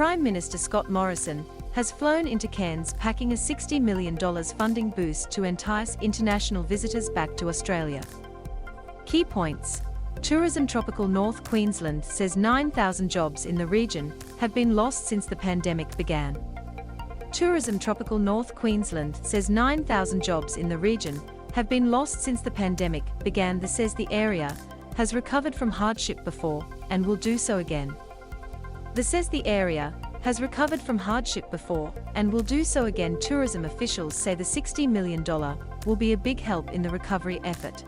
Prime Minister Scott Morrison has flown into Cairns packing a $60 million funding boost to entice international visitors back to Australia. Key points. Tourism Tropical North Queensland says 9,000 jobs in the region have been lost since the pandemic began. Tourism Tropical North Queensland says 9,000 jobs in the region have been lost since the pandemic began. This says the area has recovered from hardship before and will do so again. This says the area has recovered from hardship before and will do so again. Tourism officials say the $60 million will be a big help in the recovery effort.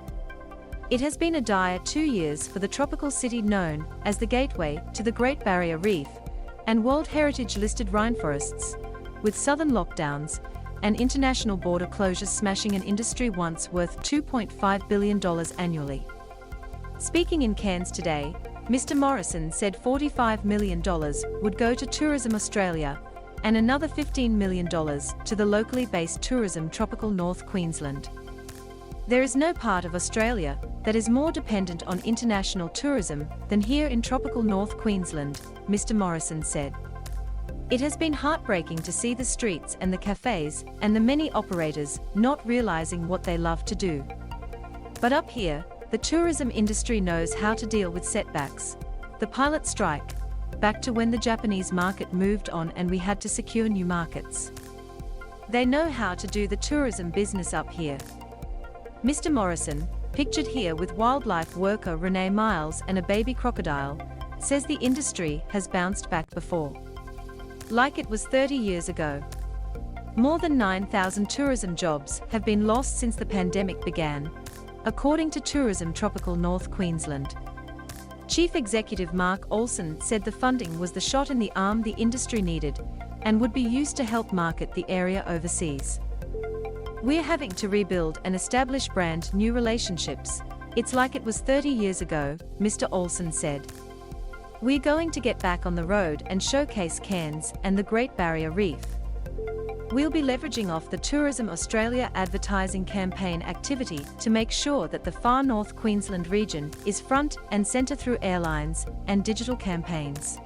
It has been a dire 2 years for the tropical city known as the gateway to the Great Barrier Reef and World Heritage-listed rainforests, with southern lockdowns and international border closures smashing an industry once worth $2.5 billion annually. Speaking in Cairns today, Mr. Morrison said $45 million would go to Tourism Australia and another $15 million to the locally based Tourism Tropical North Queensland. There is no part of Australia that is more dependent on international tourism than here in tropical North Queensland, Mr. Morrison said. It has been heartbreaking to see the streets and the cafes and the many operators not realizing what they love to do. But up here, the tourism industry knows how to deal with setbacks. The pilot strike, back to when the Japanese market moved on and we had to secure new markets. They know how to do the tourism business up here. Mr. Morrison, pictured here with wildlife worker Renee Miles and a baby crocodile, says the industry has bounced back before. Like it was 30 years ago. More than 9,000 tourism jobs have been lost since the pandemic began, according to Tourism Tropical North Queensland. Chief Executive Mark Olsen said the funding was the shot in the arm the industry needed and would be used to help market the area overseas. We're having to rebuild and establish brand new relationships. It's like it was 30 years ago, Mr. Olsen said. We're going to get back on the road and showcase Cairns and the Great Barrier Reef. We'll be leveraging off the Tourism Australia advertising campaign activity to make sure that the far North Queensland region is front and centre through airlines and digital campaigns.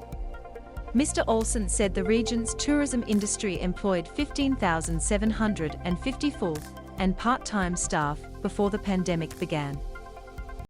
Mr. Olsen said the region's tourism industry employed 15,750 full and part-time staff before the pandemic began.